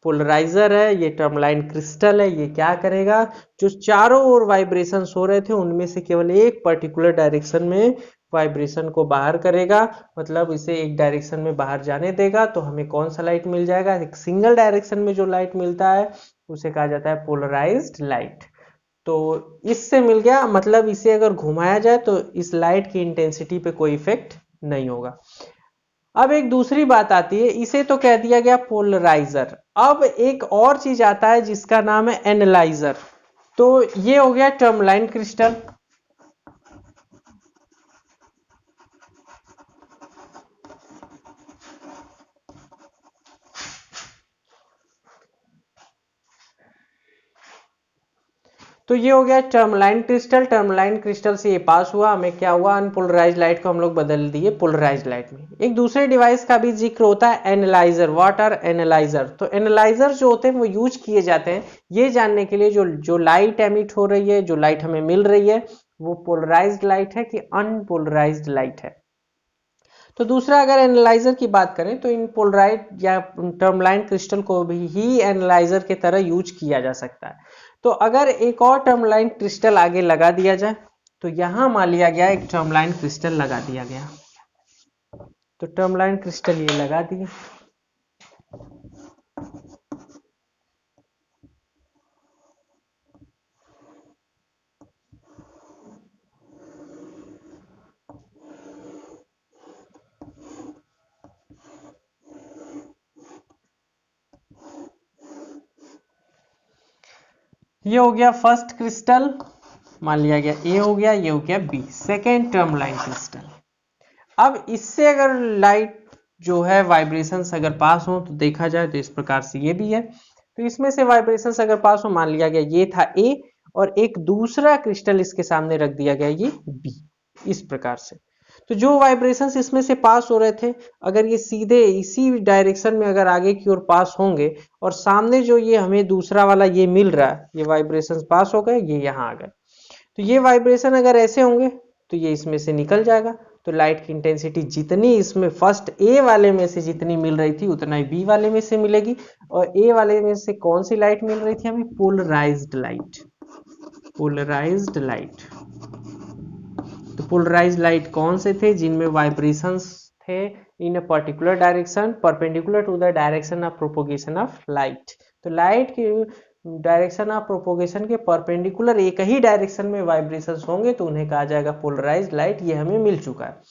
पोलराइजर है, ये टर्मलाइन क्रिस्टल है, ये क्या करेगा, जो चारों ओर वाइब्रेशंस हो रहे थे उनमें से केवल एक पर्टिकुलर डायरेक्शन में वाइब्रेशन को बाहर करेगा, मतलब इसे एक डायरेक्शन में बाहर जाने देगा। तो हमें कौन सा लाइट मिल जाएगा, एक सिंगल डायरेक्शन में जो लाइट मिलता है उसे कहा जाता है पोलराइज्ड लाइट। तो इससे मिल गया, मतलब इसे अगर घुमाया जाए तो इस लाइट की इंटेंसिटी पे कोई इफेक्ट नहीं होगा। अब एक दूसरी बात आती है, इसे तो कह दिया गया पोलराइजर। अब एक और चीज आता है जिसका नाम है एनालाइजर। तो ये हो गया टर्मलाइन क्रिस्टल। तो ये हो गया टर्मलाइन क्रिस्टल। टर्मलाइन क्रिस्टल से ये पास हुआ, हमें क्या हुआ, अनपोलराइज लाइट को हम लोग बदल दिए पोलराइज लाइट में। एक दूसरे डिवाइस का भी जिक्र होता है, एनालाइजर। What are analyser? तो एनालाइजर जो होते हैं वो यूज किए जाते हैं ये जानने के लिए जो लाइट एमिट हो रही है, जो लाइट हमें मिल रही है, वो पोलराइज्ड लाइट है कि अनपोलराइज्ड लाइट है। तो दूसरा, अगर एनालाइजर की बात करें तो इन पोलराइड या टर्मलाइन क्रिस्टल को भी ही एनालाइजर के तरह यूज किया जा सकता है। तो अगर एक और टर्मलाइन क्रिस्टल आगे लगा दिया जाए, तो यहां मान लिया गया एक टर्मलाइन क्रिस्टल लगा दिया गया, तो टर्मलाइन क्रिस्टल ये लगा दिए। ये हो गया फर्स्ट क्रिस्टल, मान लिया गया ए हो गया, ये हो गया बी, सेकेंड टर्मलाइन क्रिस्टल। अब इससे अगर लाइट जो है वाइब्रेशंस अगर पास हो तो देखा जाए तो इस प्रकार से ये भी है। तो इसमें से वाइब्रेशंस अगर पास हो, मान लिया गया ये था ए और एक दूसरा क्रिस्टल इसके सामने रख दिया गया ये बी, इस प्रकार से। तो जो वाइब्रेशंस इसमें से पास हो रहे थे, अगर ये सीधे इसी डायरेक्शन में अगर आगे की ओर पास होंगे और सामने जो ये हमें दूसरा वाला ये मिल रहा है, ये वाइब्रेशंस पास हो गए, ये यहाँ आ गए, तो ये वाइब्रेशन अगर ऐसे होंगे तो ये इसमें से निकल जाएगा। तो लाइट की इंटेंसिटी जितनी इसमें फर्स्ट ए वाले में से जितनी मिल रही थी उतना ही बी वाले में से मिलेगी। और ए वाले में से कौन सी लाइट मिल रही थी हमें? Polarised light, polarised light. तो पोलराइज्ड लाइट कौन से थे? जिनमें वाइब्रेशंस थे in a particular direction perpendicular to the direction of propagation of light. तो लाइट की डायरेक्शन ऑफ प्रोपोगेशन के परपेंडिकुलर एक ही डायरेक्शन में वाइब्रेशंस होंगे तो उन्हें कहा जाएगा पोलराइज्ड लाइट। ये हमें मिल चुका है।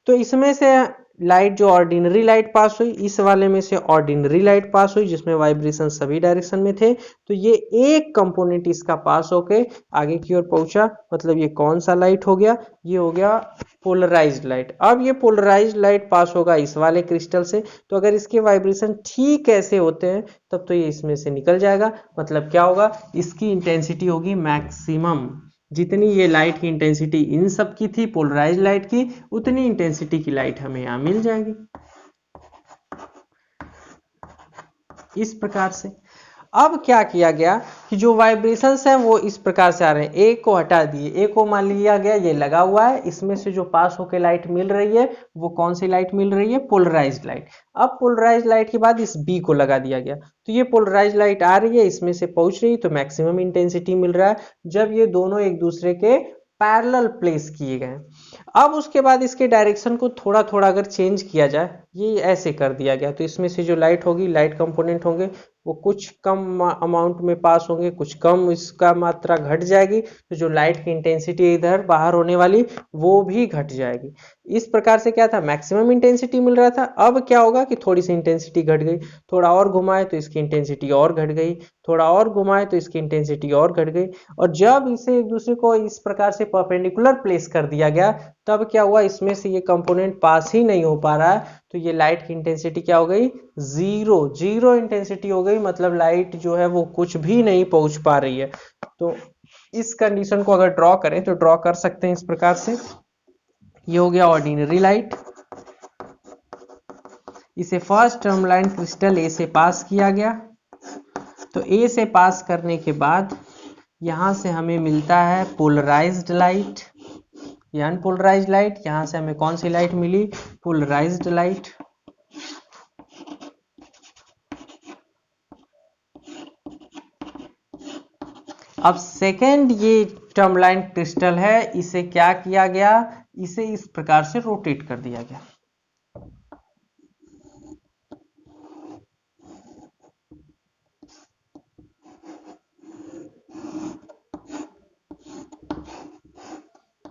तो इसमें से लाइट जो ऑर्डिनरी लाइट पास हुई, इस वाले में से ऑर्डिनरी लाइट पास हुई जिसमें वाइब्रेशन सभी डायरेक्शन में थे, तो ये एक कंपोनेंट इसका पास होके आगे की ओर पहुंचा, मतलब ये कौन सा लाइट हो गया? ये हो गया पोलराइज्ड लाइट। अब ये पोलराइज्ड लाइट पास होगा इस वाले क्रिस्टल से, तो अगर इसके वाइब्रेशन ठीक ऐसे होते हैं तब तो ये इसमें से निकल जाएगा। मतलब क्या होगा? इसकी इंटेंसिटी होगी मैक्सिमम। जितनी ये लाइट की इंटेंसिटी इन सब की थी पोलराइज लाइट की, उतनी इंटेंसिटी की लाइट हमें यहां मिल जाएगी इस प्रकार से। अब क्या किया गया कि जो वाइब्रेशंस हैं वो इस प्रकार से आ रहे हैं, ए को हटा दिए, ए को मान लिया गया ये लगा हुआ है, इसमें से जो पास होकर लाइट मिल रही है वो कौन सी लाइट मिल रही है? Polarised light. अब पोलराइज्ड लाइट के बाद इस बी को लगा दिया गया, तो ये पोलराइज्ड लाइट आ रही है, इसमें से पहुंच रही है, तो मैक्सिमम इंटेंसिटी मिल रहा है जब ये दोनों एक दूसरे के पैरेलल प्लेस किए गए। अब उसके बाद इसके डायरेक्शन को थोड़ा थोड़ा अगर चेंज किया जाए, ये ऐसे कर दिया गया, तो इसमें से जो लाइट होगी, लाइट कंपोनेंट होंगे, वो कुछ कम अमाउंट में पास होंगे, कुछ कम इसका मात्रा घट जाएगी, तो जो लाइट की इंटेंसिटी इधर बाहर होने वाली वो भी घट जाएगी। इस प्रकार से क्या था? मैक्सिमम इंटेंसिटी मिल रहा था। अब क्या होगा कि थोड़ी सी इंटेंसिटी घट गई, थोड़ा और घुमाए तो इसकी इंटेंसिटी और घट गई, थोड़ा और घुमाए तो इसकी इंटेंसिटी और घट गई। और जब इसे एक दूसरे को इस प्रकार से परपेंडिकुलर प्लेस कर दिया गया, तब क्या हुआ? इसमें से ये कंपोनेंट पास ही नहीं हो पा रहा है, तो ये लाइट की इंटेंसिटी क्या हो गई? जीरो इंटेंसिटी हो गई। मतलब लाइट जो है वो कुछ भी नहीं पहुंच पा रही है। तो इस कंडीशन को अगर ड्रॉ करें तो ड्रॉ कर सकते हैं इस प्रकार से। ये हो गया ऑर्डिनरी लाइट, इसे फर्स्ट टर्मलाइन क्रिस्टल ए से पास किया गया, तो ए से पास करने के बाद यहां से हमें मिलता है पोलराइज्ड लाइट या अनपोलराइज्ड लाइट। यहां से हमें कौन सी लाइट मिली? Polarised light. अब सेकेंड ये टर्मलाइन क्रिस्टल है, इसे क्या किया गया? इसे इस प्रकार से रोटेट कर दिया गया।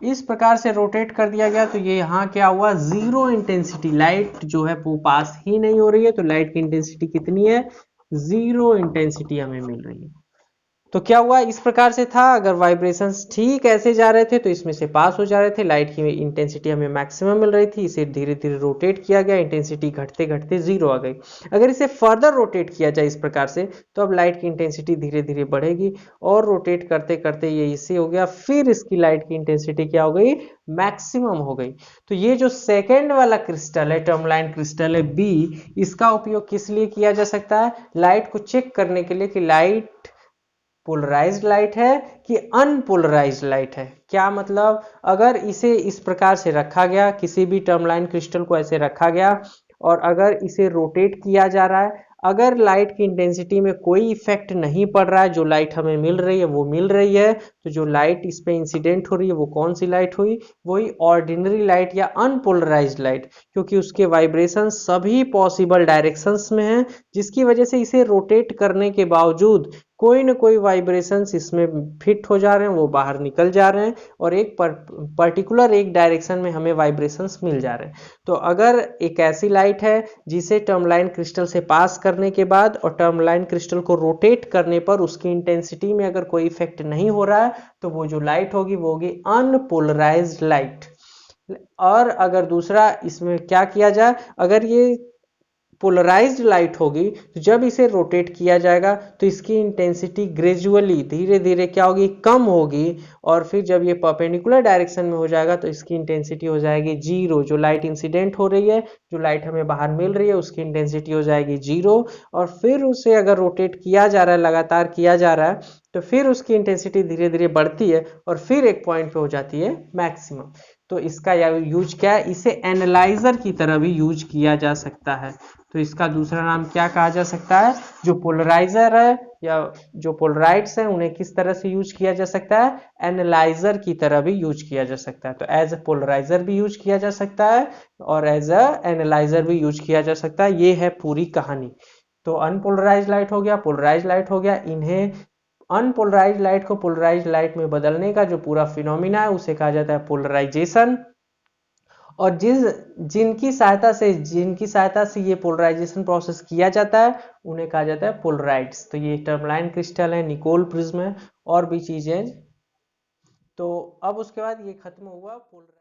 इस प्रकार से रोटेट कर दिया गया, तो ये यहाँ क्या हुआ? जीरो इंटेंसिटी, लाइट जो है वो पास ही नहीं हो रही है, तो लाइट की इंटेंसिटी कितनी है? जीरो इंटेंसिटी हमें मिल रही है। तो क्या हुआ, इस प्रकार से था, अगर वाइब्रेशंस ठीक ऐसे जा रहे थे तो इसमें से पास हो जा रहे थे, लाइट की इंटेंसिटी हमें मैक्सिमम मिल रही थी, इसे धीरे धीरे रोटेट किया गया, इंटेंसिटी घटते घटते जीरो आ गई। अगर इसे फर्दर रोटेट किया जाए इस प्रकार से तो अब लाइट की इंटेंसिटी धीरे धीरे बढ़ेगी और रोटेट करते करते ये इसे हो गया, फिर इसकी लाइट की इंटेंसिटी क्या हो गई, मैक्सिमम हो गई। तो ये जो सेकेंड वाला क्रिस्टल है, टर्मलाइन क्रिस्टल है बी, इसका उपयोग किस लिए किया जा सकता है, लाइट को चेक करने के लिए कि लाइट पोलराइज्ड लाइट है कि अनपोलराइज्ड लाइट है। क्या मतलब, अगर इसे इस प्रकार से रखा गया, किसी भी टर्मलाइन क्रिस्टल को ऐसे रखा गया और अगर इसे रोटेट किया जा रहा है, अगर लाइट की इंटेंसिटी में कोई इफेक्ट नहीं पड़ रहा है, जो लाइट हमें मिल रही है वो मिल रही है, तो जो लाइट इस पे इंसिडेंट हो रही है वो कौन सी लाइट हुई, वही ऑर्डिनरी लाइट या अनपोलराइज्ड लाइट, क्योंकि उसके वाइब्रेशन सभी पॉसिबल डायरेक्शंस में हैं, जिसकी वजह से इसे रोटेट करने के बावजूद कोई ना कोई वाइब्रेशंस इसमें फिट हो जा रहे हैं, वो बाहर निकल जा रहे हैं और एक पर्टिकुलर एक डायरेक्शन में हमें वाइब्रेशंस मिल जा रहे हैं। तो अगर एक ऐसी लाइट है जिसे टर्मलाइन क्रिस्टल से पास करने के बाद और टर्मलाइन क्रिस्टल को रोटेट करने पर उसकी इंटेंसिटी में अगर कोई इफेक्ट नहीं हो रहा है, तो वो जो लाइट होगी वो होगी अनपोलराइज्ड लाइट। और अगर दूसरा इसमें क्या किया जाए, अगर ये पोलराइज्ड लाइट होगी तो जब इसे रोटेट किया जाएगा तो इसकी इंटेंसिटी ग्रेजुअली धीरे धीरे क्या होगी, कम होगी, और फिर जब ये परपेंडिकुलर डायरेक्शन में हो जाएगा तो इसकी इंटेंसिटी हो जाएगी जीरो। जो लाइट इंसिडेंट हो रही है, जो लाइट हमें बाहर मिल रही है, उसकी इंटेंसिटी हो जाएगी जीरो, और फिर उसे अगर रोटेट किया जा रहा है, लगातार किया जा रहा है, तो फिर उसकी इंटेंसिटी धीरे धीरे बढ़ती है और फिर एक पॉइंट पे हो जाती है मैक्सिमम। तो इसका यूज क्या है, इसे एनालाइजर की तरह भी यूज किया जा सकता है। तो इसका दूसरा नाम क्या कहा जा सकता है, जो पोलराइजर है या जो पोलराइड्स हैं उन्हें किस तरह से यूज किया जा सकता है, एनालाइजर की तरह भी यूज किया जा सकता है। तो एज अ पोलराइजर भी यूज किया जा सकता है और एज अ एनालाइजर भी यूज किया जा सकता है। ये है पूरी कहानी। तो अनपोलराइज लाइट हो गया, पोलराइज लाइट हो गया, इन्हें अनपोलराइज लाइट को पोलराइज लाइट में बदलने का जो पूरा फिनोमिना है उसे कहा जाता है पोलराइजेशन। और जिनकी सहायता से ये पोलराइजेशन प्रोसेस किया जाता है उन्हें कहा जाता है पोलराइड्स। तो ये टर्मलाइन क्रिस्टल है, निकोल प्रिज्म है और भी चीजें। तो अब उसके बाद ये खत्म हुआ पोलराइड।